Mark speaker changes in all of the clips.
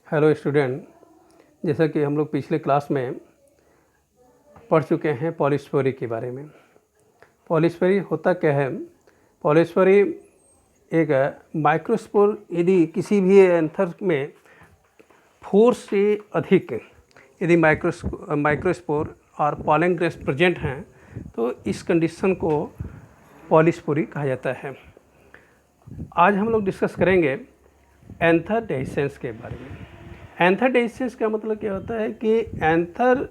Speaker 1: Hello student, जैसा कि हम लोग पिछले क्लास में पढ़ चुके हैं पॉलीस्पोरी के बारे में। पॉलीस्पोरी होता क्या है? पॉलीस्पोरी एक माइक्रोस्पोर यदि किसी भी एंथर में 4 से अधिक यदि माइक्रोस्पोर और पॉलन ग्रेन्स प्रेजेंट हैं तो इस कंडीशन को पॉलीस्पोरी कहा जाता है। आज हम लोग डिस्कस करेंगे एंथर डेhiscence के बारे में। एंथर डेhiscence का मतलब क्या होता है कि एंथर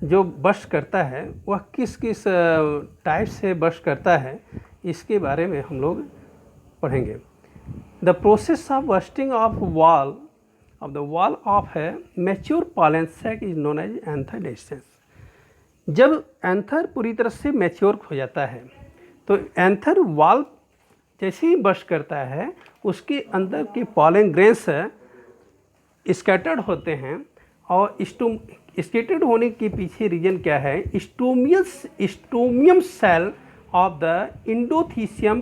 Speaker 1: जो बस्ट करता है वह किस किस टाइप से बस्ट करता है, इसके बारे में हम लोग पढ़ेंगे। The process of busting of the wall of है mature pollen sac is known as anther dehiscence. जब एंथर पूरी तरह से मैच्योर हो जाता है तो एंथर वॉल जैसे ही बस्ट करता है उसके अंदर के पॉलन ग्रेन्स स्कैटर्ड होते हैं और स्कैटर्ड होने के पीछे रीजन क्या है? Stomium cell of the endothecium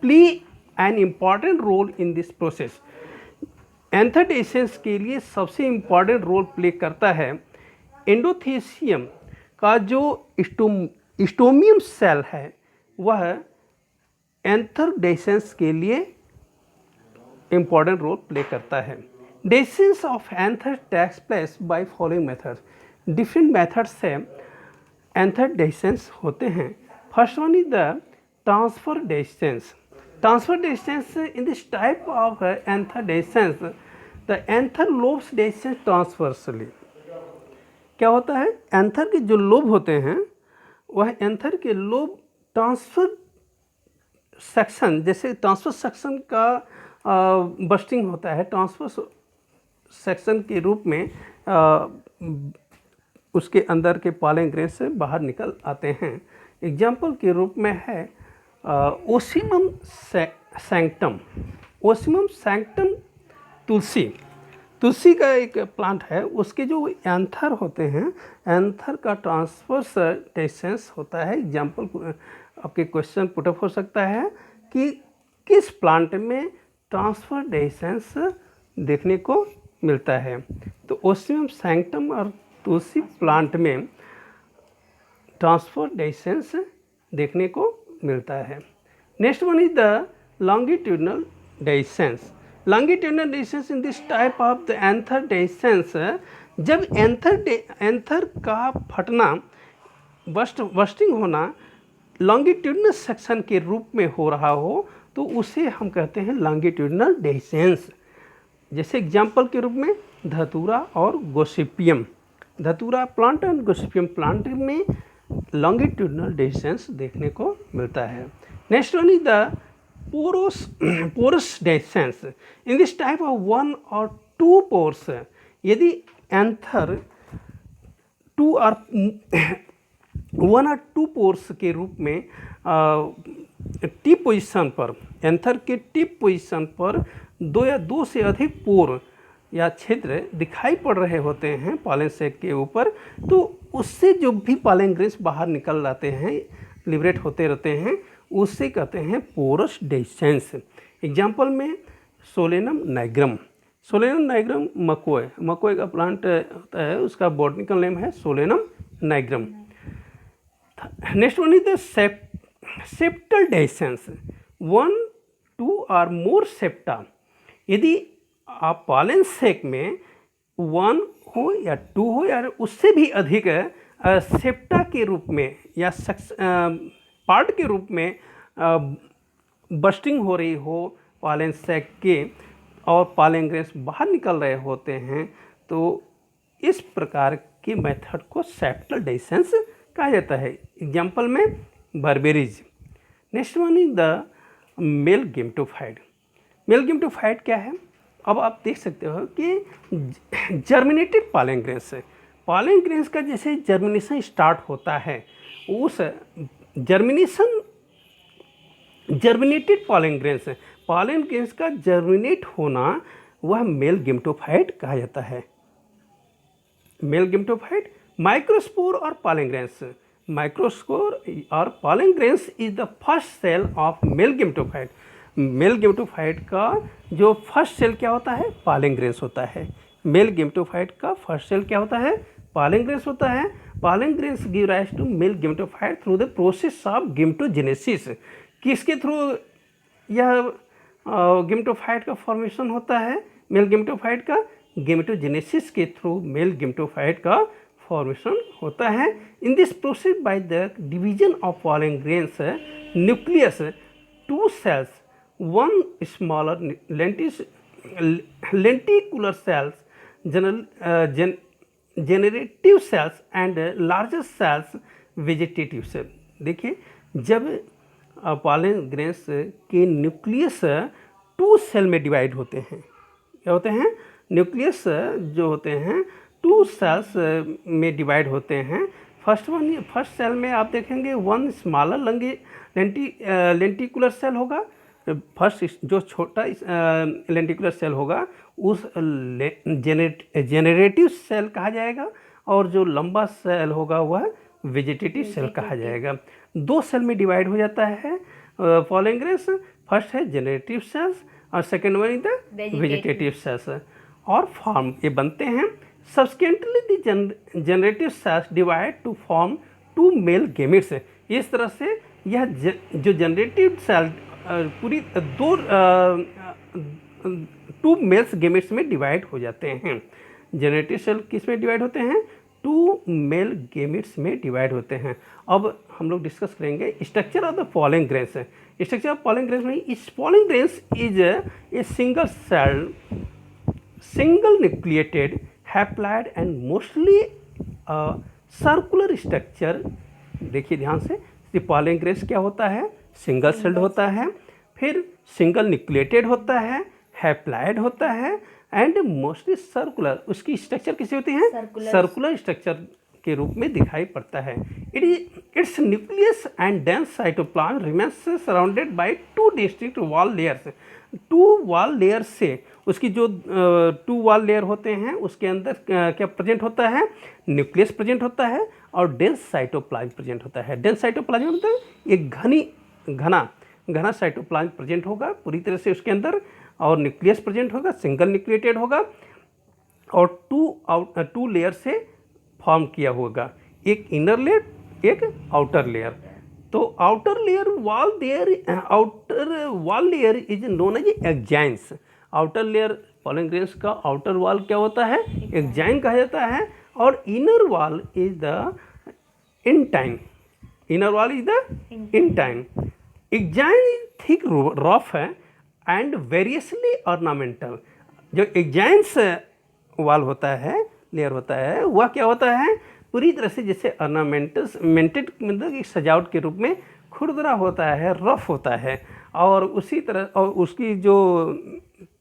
Speaker 1: play an important role in this process. Anther dehiscence के लिए सबसे इम्पॉर्टेंट रोल प्ले करता है एंडोथीसियम का जो स्टोमियम सेल है, वह एंथर डेhiscence के लिए इम्पॉर्टेंट रोल प्ले करता है। Dehiscence of anther takes place by following methods. Different method से एंथर डेhiscence होते हैं। First one is the transfer dehiscence. Transfer dehiscence in this type of anther dehiscence the anther lobes dehiscence transversely. क्या होता है? Anther के जो lobe होते हैं वह एंथर के लोब ट्रांसफर सेक्शन, जैसे ट्रांसफर सेक्शन का बस्टिंग होता है, ट्रांसफर सेक्शन के रूप में उसके अंदर के पॉलन ग्रेन्स से बाहर निकल आते हैं। एग्जाम्पल के रूप में है ओसिमम सैंक्टम। ओसिमम सैंक्टम तुलसी का एक प्लांट है, उसके जो एंथर होते हैं, एंथर का ट्रांसवर्स डेhiscence होता है। एग्जाम्पल आपके क्वेश्चन पुटअप हो सकता है कि किस प्लांट में ट्रांसफर डेhiscence देखने को मिलता है? तो ओसियम सैंक्टम और तुलसी प्लांट में ट्रांसफर डेhiscence देखने को मिलता है। Next one is the longitudinal dehiscence. Longitudinal dehiscence in this type of the anther dehiscence, जब एंथर का फटना बस्टिंग होना लॉन्गिट्यूडनल सेक्शन के रूप में हो रहा हो तो उसे हम कहते हैं लॉन्गिट्यूडनल डेhiscence। जैसे एग्जाम्पल के रूप में धतूरा और गोसिपियम। धतूरा प्लांट एंड गोसिपियम प्लांट में लॉन्गिट्यूडनल डेhiscence देखने को मिलता है। Next one is the porous dehiscence. In this type of 1 or 2 pores, यदि एंथर 1 or 2 पोर्स के रूप में टिप पोजीशन पर, एंथर के टिप पोजीशन पर 2 या 2 से अधिक पोर या छिद्र दिखाई पड़ रहे होते हैं पॉलन सैक के ऊपर, तो उससे जो भी पॉलन ग्रेन्स बाहर निकल आते हैं, लिबरेट होते रहते हैं, उससे कहते हैं पोरस डेhiscence। एग्जाम्पल में सोलेनम नाइग्रम। सोलेनम नाइग्रम मकोय का प्लांट होता है, उसका बॉटनिकल नेम है solanum nigrum. Next one is the septal dehiscence. 1, 2 और मोर सेप्टा। यदि आप पॉलन सैक में 1 हो या 2 हो या उससे भी अधिक सेप्टा के रूप में या पार्ट के रूप में बस्टिंग हो रही हो पॉलन सैक के और पॉलन ग्रेन्स बाहर निकल रहे होते हैं, तो इस प्रकार के मेथड को सेप्टल डेhiscence कहा जाता है। एग्जाम्पल में berberis. Next one is the male gametophyte. Male gametophyte क्या है? अब आप देख सकते हो कि जर्मिनेटेड पॉलन ग्रेन्स है। पॉलन ग्रेन्स का जैसे जर्मिनेशन स्टार्ट होता है, उस जर्मिनेटेड पॉलन ग्रेन्स का जर्मिनेट होना वह मेल गेमेटोफाइट कहा जाता है। मेल गेमेटोफाइट माइक्रोस्पोर और पॉलन ग्रेन्स। माइक्रोस्पोर और pollen grains is the first cell of male gametophyte. Male gametophyte का जो फर्स्ट सेल क्या होता है? पॉलन ग्रेन्स होता है। मेल गेमेटोफाइट का फर्स्ट सेल क्या होता है? पॉलन ग्रेन्स होता है। Pollen grains give rise to male gametophyte through the process of gametogenesis. किसके थ्रू यह गेमेटोफाइट का फॉर्मेशन होता है? मेल गेमेटोफाइट का गेमेटोजेनेसिस के थ्रू मेल गेमेटोफाइट का फॉर्मेशन होता है। In this process by the division of pollen grains nucleus two cells, one smaller lenticular cells, generative cells and larger cells vegetative cell। देखिए, जब पॉलन ग्रेन्स के nucleus 2 cell में divide होते हैं, क्या होते हैं? न्यूक्लियस जो होते हैं 2 सेल्स में डिवाइड होते हैं। फर्स्ट सेल में आप देखेंगे 1 स्मॉलर लेंटिकुलर सेल होगा। फर्स्ट जो छोटा लेंटिकुलर सेल होगा उस जेनरेटिव सेल कहा जाएगा, और जो लंबा सेल होगा वह वेजिटेटिव सेल कहा जाएगा। 2 सेल में डिवाइड हो जाता है पॉलन ग्रेन्स। फर्स्ट है जेनरेटिव सेल्स और second one is the vegetative cells, और फॉर्म ये बनते हैं। Subsequently the generative cells divide to form 2 male gametes. इस तरह से यह जो जनरेटिव सेल पूरी 2 मेल्स गेमेट्स में डिवाइड हो जाते हैं। जनरेटिव सेल किस में डिवाइड होते हैं? 2 मेल गेमेट्स में डिवाइड होते हैं। अब हम लोग डिस्कस करेंगे structure of the pollen grains. Structure of pollen grains में इस pollen grains is a single cell, single nucleated, haploid and mostly circular structure. देखिए ध्यान से, पॉलन ग्रेन्स क्या होता है? सिंगल सेल्ड होता है, फिर सिंगल न्यूक्लिएटेड होता है, हैप्लॉइड होता है एंड मोस्टली सर्कुलर। उसकी स्ट्रक्चर कैसी होती है? सर्कुलर स्ट्रक्चर के रूप में दिखाई पड़ता है। It's nucleus and dense cytoplasm remains surrounded by 2 distinct wall layers. 2 wall layer से, उसकी जो 2 वॉल लेयर होते हैं उसके अंदर क्या प्रेजेंट होता है? न्यूक्लियस प्रेजेंट होता है और डेंस साइटोप्लाज्म प्रेजेंट होता है। डेंस साइटोप्लाज्म मतलब एक घना साइटोप्लाज्म प्रेजेंट होगा पूरी तरह से उसके अंदर, और न्यूक्लियस प्रेजेंट होगा, सिंगल न्यूक्लिएटेड होगा और 2 लेयर से फॉर्म किया होगा, एक इनर लेयर, एक आउटर लेयर। तो outer wall layer is known as exines. Outer layer pollen grains का आउटर वॉल क्या होता है? एक्जाइन कहा जाता है, और inner wall is the intine. Inner wall is the intine. Exine is thick rough है एंड वेरियसली ऑर्नामेंटल। जो एक्जाइन्स वॉल होता है, लेयर होता है, वह क्या होता है? पूरी तरह से जैसे ऑर्नामेंटेड, मतलब एक सजावट के रूप में खुरदरा होता है, रफ होता है, और उसी तरह और उसकी जो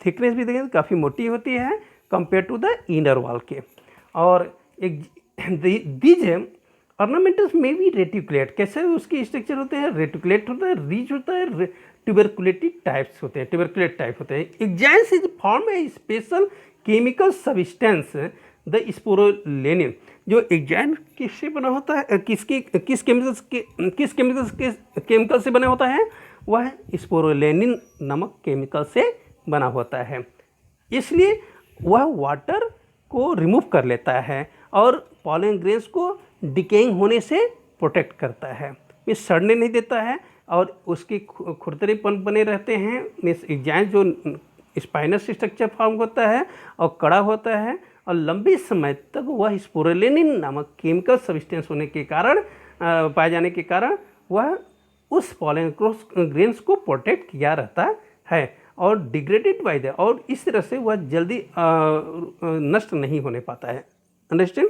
Speaker 1: थिकनेस भी देखें काफ़ी मोटी होती है compare to the inner wall के। और एक दीज ऑर्नामेंटल्स में भी रेटिकुलेट। कैसे उसकी स्ट्रक्चर होते हैं? रेटिकुलेट होता है, रिच होता है, ट्यूबरकुलेटिक टाइप्स होते हैं, ट्यूबरकुलेट टाइप होते हैं। Exines is form a special chemical substance the sporopollenin. जो एक्जाइन किससे बना होता है? किस केमिकल से बना होता है? वह स्पोरोलेनिन नामक केमिकल से बना होता है। इसलिए वह वाटर को रिमूव कर लेता है और पॉलन ग्रेन्स को डिकेइंग होने से प्रोटेक्ट करता है, ये सड़ने नहीं देता है, और उसके खुरदरेपन बने रहते हैं। एक्जाइन जो स्पाइनस स्ट्रक्चर फॉर्म होता है और कड़ा होता है, और लंबे समय तक वह स्पोरोलेनिन नामक केमिकल सब्सटेंस होने के कारण, पाए जाने के कारण, वह उस पॉलन ग्रेन्स को प्रोटेक्ट किया रहता है और डिग्रेडेड बाय द, और इस तरह से वह जल्दी नष्ट नहीं होने पाता है। Understand?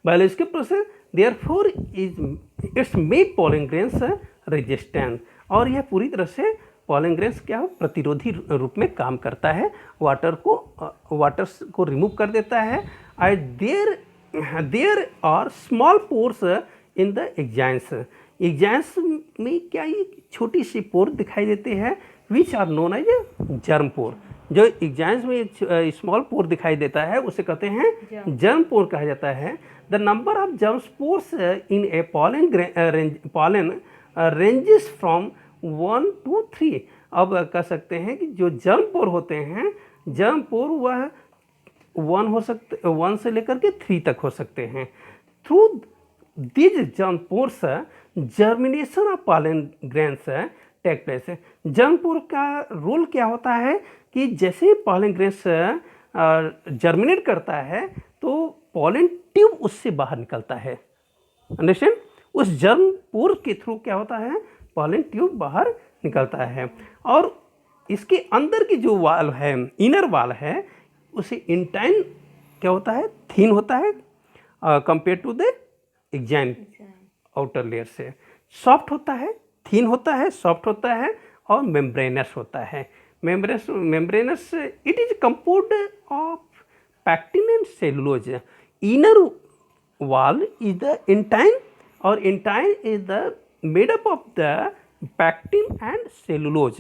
Speaker 1: Biological process therefore it's make pollen grains resistant, और यह पूरी तरह से पॉलन ग्रेन्स क्या प्रतिरोधी रूप में काम करता है, वाटर को रिमूव कर देता है। There are small pores in the exines. Exines में क्या ये छोटी सी पोर दिखाई देती है, which are known as germ pore. जो एक्जाइन्स में स्मॉल पोर दिखाई देता है उसे कहते हैं जर्म पोर कहा जाता है। The number of germ pores in A pollen ranges from 1 to 3। अब कह सकते हैं कि जो जर्म पोर होते हैं, जर्म पोर 1 से लेकर के 3 तक हो सकते हैं। Through this germ pores germination of pollen grains take place. Germ pore का रोल क्या होता है कि जैसे ही पॉलन ग्रेन्स जर्मिनेट करता है तो पॉलन ट्यूब उससे बाहर निकलता है। अंडरस्टैंड? उस जर्म पोर के थ्रू क्या होता है, पॉलन ट्यूब बाहर निकलता है और इसके अंदर की जो वाल है, इनर वाल है, उसे इंटाइन क्या होता है, थीन होता है compare to the exine outer layer से। सॉफ्ट होता है, थीन होता है, सॉफ्ट होता है और मेम्ब्रेनस होता है। Membranes it is composed of pectin and cellulose. Inner wall is the intine or intine is the made up of the pectin and cellulose.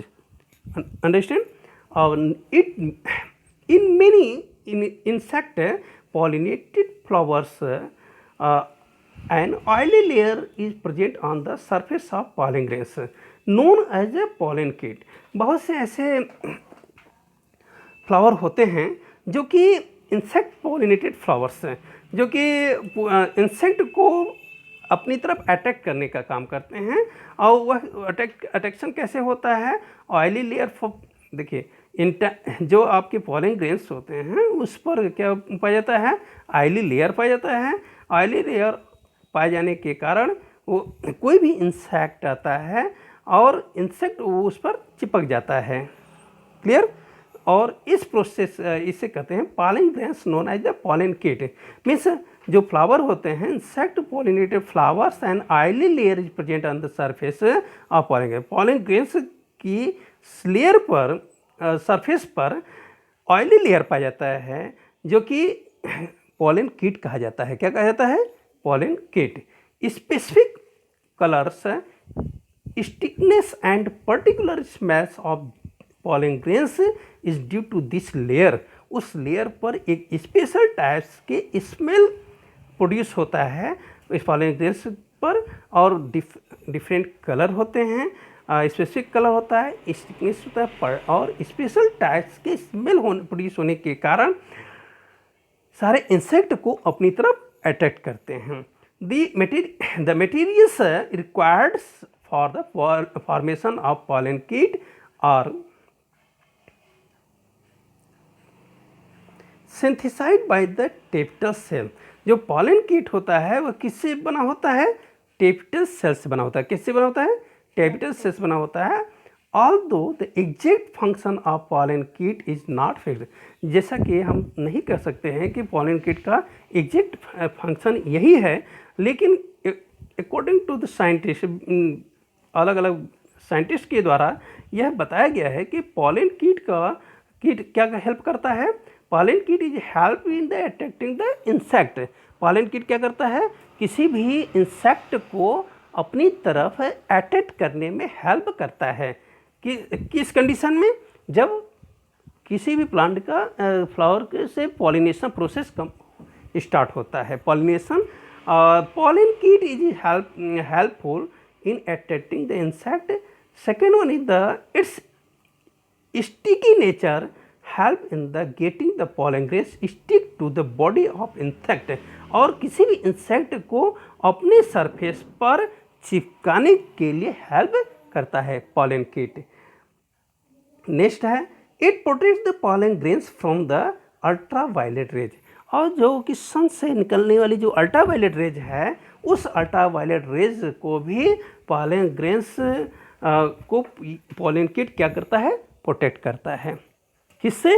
Speaker 1: Understand? It in many insect pollinated flowers an oily layer is present on the surface of pollen grains known as a pollen kit. बहुत से ऐसे flower होते हैं जो कि insect pollinated flowers हैं, जो कि इंसेक्ट को अपनी तरफ अटैक करने का काम करते हैं। और वह अटैक्शन कैसे होता है, ऑयली लेयर देखिए जो आपके पॉलन ग्रेन्स होते हैं उस पर क्या पाया जाता है, ऑयली लेयर पाया जाता है। ऑयली लेयर पाए जाने के कारण वो कोई भी इंसेक्ट आता है और इंसेक्ट वो उस पर चिपक जाता है। क्लियर? और इस प्रोसेस इसे कहते हैं pollen grains known as the pollen kit. Means जो फ्लावर होते हैं insect pollinated flowers and oily layer is present on the surface of pollen grain. Pollen grains की लेयर पर सरफेस पर ऑयली लेयर पाया जाता है जो कि पॉलन किट कहा जाता है। क्या कहा जाता है? Pollen kit. Specific colours, stickiness and particular smells of pollen grains is due to this layer. उस लेयर पर एक स्पेशल टाइप्स के स्मेल प्रोड्यूस होता है इस पॉलन ग्रेन्स पर और डिफरेंट कलर होते हैं। स्पेसिफिक कलर होता है, स्टिकनेस होता है और स्पेशल टाइप्स के स्मेल प्रोड्यूस होने के कारण सारे इंसेक्ट को अपनी तरफ अट्रैक्ट करते हैं। The materials required for the formation of pollen kit are synthesized by the tapetal cell. जो पॉलन किट होता है वह किससे बना होता है? टेपिटल सेल से बना होता है। किससे बना होता है? टेपिटल सेल से बना होता है। Although the exact function of pollen kit is not fixed. जैसा कि हम नहीं कह सकते हैं कि पॉलन किट का एग्जैक्ट फंक्शन यही है, लेकिन अकॉर्डिंग टू द साइंटिस्ट, अलग अलग साइंटिस्ट के द्वारा यह बताया गया है कि पॉलन किट क्या हेल्प करता है? Pollen kit is help in the attracting the insect. Pollen kit क्या करता है? किसी भी इंसेक्ट को अपनी तरफ अट्रैक्ट करने में हेल्प करता है। किस कंडीशन में? जब किसी भी प्लांट का फ्लावर से पॉलिनेशन प्रोसेस स्टार्ट होता है। Pollination pollen kit is helpful in attracting the insect. Second one is the its sticky nature help in the getting the pollen grains stick to the body of insect. और किसी भी insect को अपने surface पर चिपकाने के लिए help करता है पॉलन किट। नेक्स्ट है it protects the pollen grains from the ultraviolet rays. और जो कि सन से निकलने वाली जो अल्ट्रा वायलेट रेज है उस अल्ट्रा वायलेट रेज को भी पॉलन ग्रेन्स को पॉलन किट क्या करता है? प्रोटेक्ट करता है। किससे?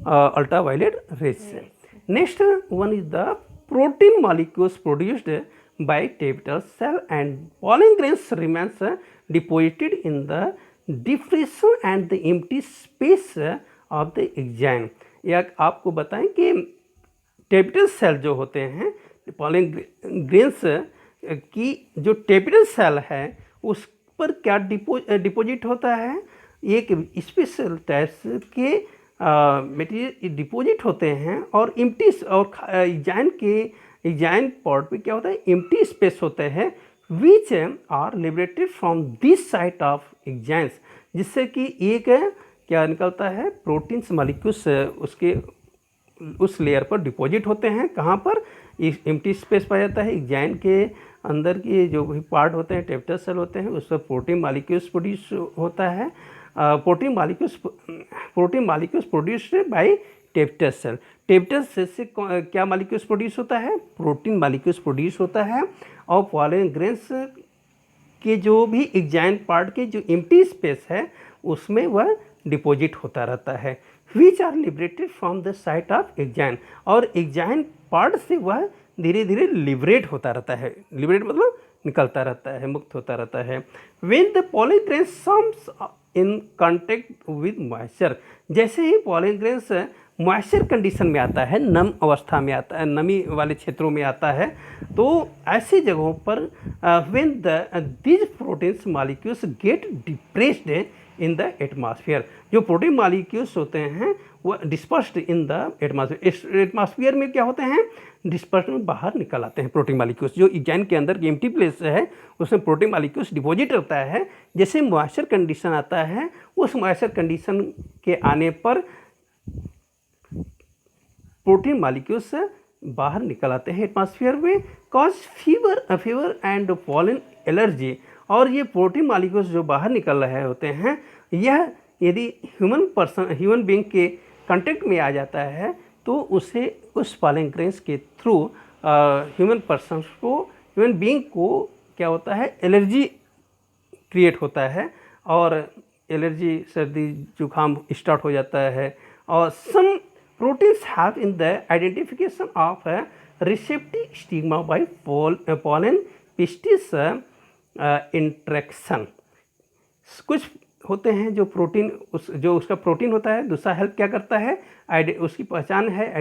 Speaker 1: अल्ट्रा वायलेट रेज से। Next one is the protein molecules produced by tapetal cell and pollen grains remains deposited in the diffraction and the empty space of the exine। या आपको बताएं कि टेपिटल सेल जो होते हैं पॉलन ग्रेन्स की जो टेपिटल सेल है उस पर क्या डिपोजिट होता है? एक स्पेशल टाइप्स के मटेरियल डिपोजिट होते हैं और एम्प्टी और एग्जाइन पॉट पे क्या होता है? एम्प्टी स्पेस होते हैं which are liberated from this site of exines, जिससे कि एक क्या निकलता है? प्रोटीन्स मॉलिक्यूल्स उसके उस लेयर पर डिपॉजिट होते हैं। कहाँ पर? एम्प्टी स्पेस पाया जाता है। इग्जाइन के अंदर के जो भी पार्ट होते हैं, टेप्टर सेल होते हैं, उस पर प्रोटीन मालिक्यूल्स प्रोड्यूस होता है। Protein molecules produced by tapetal cell. Tapetal cell से क्या मालिक्यूल्स प्रोड्यूस होता है? प्रोटीन मालिक्यूल्स प्रोड्यूस होता है। और पॉलन ग्रेन्स के जो भी एग्जाइन पार्ट के जो एम्प्टी स्पेस है उसमें वह डिपॉजिट होता रहता है। Which are liberated from the site of exine, और एग्जाइन पार्ट से वह धीरे धीरे लिबरेट होता रहता है। लिबरेट मतलब निकलता रहता है, मुक्त होता रहता है। When the pollen grains comes in contact with moisture, जैसे ही पॉलन ग्रेन्स मॉइस्चर कंडीशन में आता है, नम अवस्था में आता है, नमी वाले क्षेत्रों में आता है, तो ऐसी जगहों पर when these proteins molecules get depressed in the atmosphere, जो प्रोटीन मॉलिक्यूल्स होते हैं वो dispersed in the atmosphere. Atmosphere में क्या होते हैं? डिस्पर्स में बाहर निकल आते हैं प्रोटीन मॉलिक्यूल्स। जो इग्जाइन के अंदर एम्प्टी प्लेस है उसमें प्रोटीन मॉलिक्यूल्स डिपॉजिट रहता है। जैसे मॉइस्चर कंडीशन आता है, उस मॉइस्चर कंडीशन के आने पर प्रोटीन मॉलिक्यूल्स बाहर निकल आते हैं एटमॉस्फेयर में, cause fever and pollen allergy. और ये प्रोटीन मॉलिक्यूल्स जो बाहर निकल रहे होते हैं, यह यदि ह्यूमन बीइंग के कांटेक्ट में आ जाता है तो उसे उस पॉलन ग्रेन्स के थ्रू ह्यूमन बीइंग को क्या होता है? एलर्जी क्रिएट होता है, और एलर्जी, सर्दी जुकाम स्टार्ट हो जाता है। और some proteins have in the identification of receptive stigma by pollen pistil interaction. कुछ होते हैं जो प्रोटीन जो उसका प्रोटीन होता है, दूसरा हेल्प क्या करता है? उसकी पहचान है